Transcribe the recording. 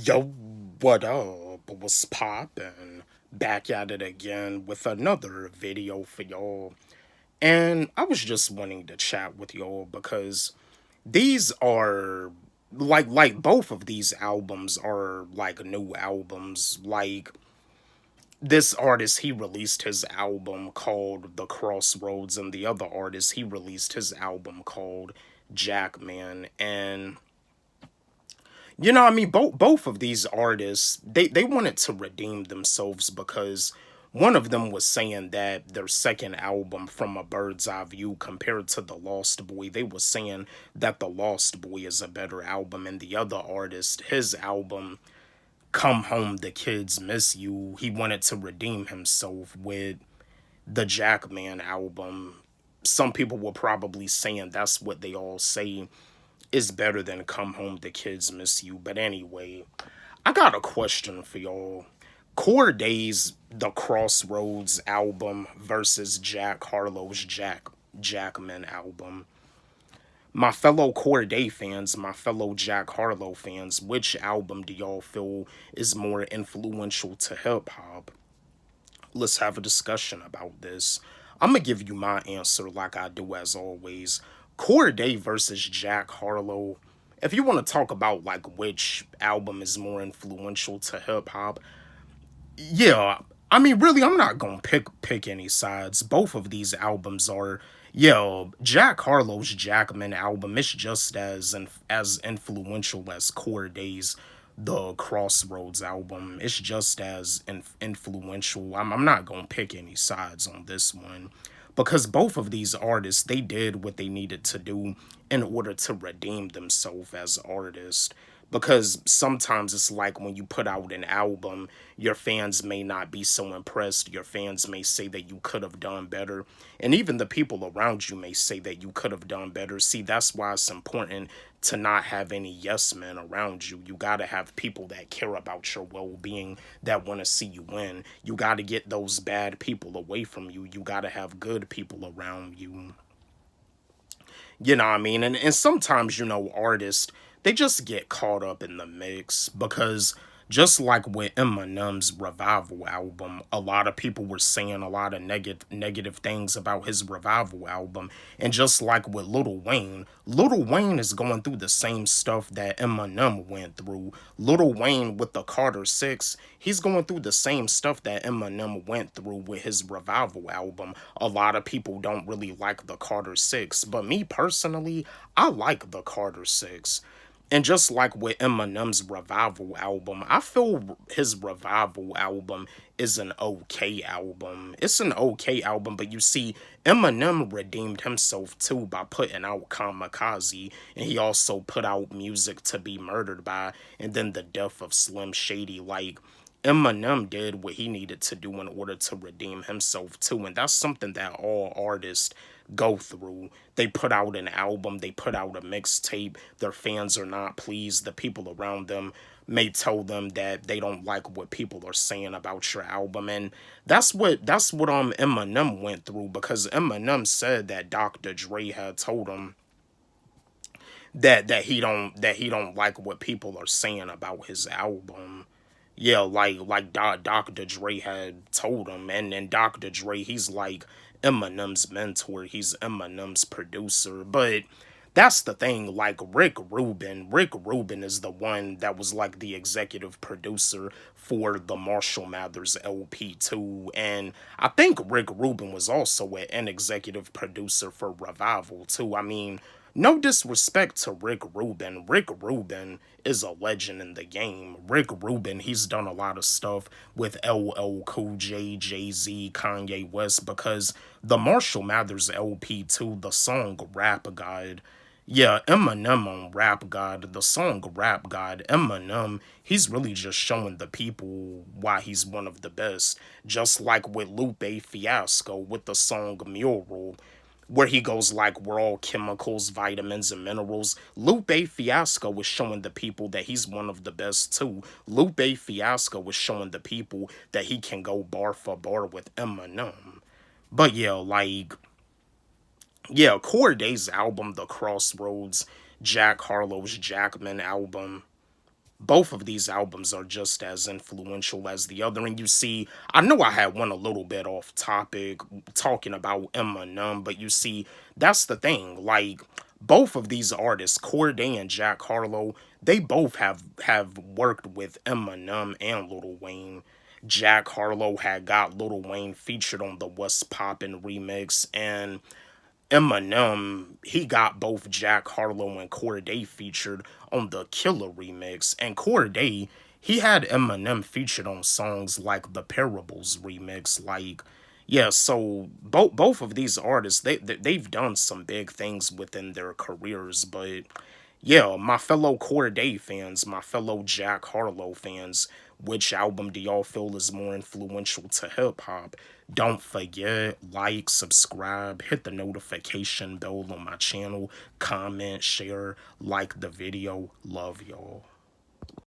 Yo, what up? What's poppin'? Back at it again with another video for y'all. And I was just wanting to chat with y'all because these are like both of these albums are like new albums. Like this artist, he released his album called The Crossroads, and the other artist, he released his album called Jackman. And I mean, both of these artists, they wanted to redeem themselves because one of them was saying that their second album, From a Bird's Eye View, compared to The Lost Boy, they were saying that The Lost Boy is a better album, and the other artist, his album, Come Home, the Kids Miss You, he wanted to redeem himself with the Jackman album. Some people were probably saying that's what they all say is better than Come Home, the Kids Miss You. But anyway, I got a question for y'all. Cordae's The Crossroads album versus Jack Harlow's Jackman album. My fellow Cordae fans, my fellow Jack Harlow fans, which album do y'all feel is more influential to hip hop? Let's have a discussion about this. I'm gonna give you my answer like I do as always. Cordae versus Jack Harlow. If you want to talk about like which album is more influential to hip hop, yeah, I mean really I'm not gonna pick any sides. Both of these albums are Jack Harlow's Jackman album is just as influential as Cordae's The Crossroads album. It's just as influential. I'm not gonna pick any sides on this one because both of these artists, they did what they needed to do in order to redeem themselves as artists. Because sometimes it's like when you put out an album, your fans may not be so impressed. Your fans may say that you could have done better. And even the people around you may say that you could have done better. See, that's why it's important to not have any yes men around you. You got to have people that care about your well being, that want to see you win. You got to get those bad people away from you. You got to have good people around you. You know what I mean? And sometimes, artists, they just get caught up in the mix because just like with Eminem's Revival album, a lot of people were saying a lot of negative things about his Revival album. And just like with Lil Wayne is going through the same stuff that Eminem went through. Lil Wayne with the Carter 6, he's going through the same stuff that Eminem went through with his Revival album. A lot of people don't really like the Carter 6, but me personally, I like the Carter 6. And just like with Eminem's Revival album, I feel his Revival album is an okay album. It's an okay album, but you see, Eminem redeemed himself too by putting out Kamikaze, and he also put out Music to Be Murdered By, and then the death of Slim Shady. Like, Eminem did what he needed to do in order to redeem himself too, and that's something that all artists go through. They put out an album, they put out a mixtape, their fans are not pleased, the people around them may tell them that they don't like what people are saying about your album, and that's what Eminem went through because Eminem said that Dr. Dre had told him that he don't like what people are saying about his album. Yeah, like Dr. Dre had told him, and Dr. Dre, he's like Eminem's mentor, he's Eminem's producer, but that's the thing. Like Rick Rubin is the one that was like the executive producer for the Marshall Mathers LP too, and I think Rick Rubin was also an executive producer for Revival too. I mean, no disrespect to Rick Rubin. Rick Rubin is a legend in the game. Rick Rubin, he's done a lot of stuff with LL Cool J, Jay-Z, Kanye West, because the Marshall Mathers LP too, the song Rap God. Yeah, Eminem on Rap God, the song Rap God, Eminem, he's really just showing the people why he's one of the best. Just like with Lupe Fiasco with the song Mural, where he goes like, we're all chemicals, vitamins, and minerals. Lupe Fiasco was showing the people that he's one of the best too. Lupe Fiasco was showing the people that he can go bar for bar with Eminem. But Cordae's album, The Crossroads, Jack Harlow's Jackman album, both of these albums are just as influential as the other. And you see, I know I had one a little bit off topic talking about Eminem, but you see, that's the thing. Like, both of these artists, Cordae and Jack Harlow, they both have worked with Eminem and Lil Wayne. Jack Harlow had got Lil Wayne featured on the What's Poppin' remix, and Eminem, he got both Jack Harlow and Cordae featured on the Killer remix. And Cordae, he had Eminem featured on songs like the Parables remix. Like, yeah, so both of these artists, they've done some big things within their careers, but yeah, my fellow Cordae fans, my fellow Jack Harlow fans, which album do y'all feel is more influential to hip hop? Don't forget, like, subscribe, hit the notification bell on my channel, comment, share, like the video. Love y'all.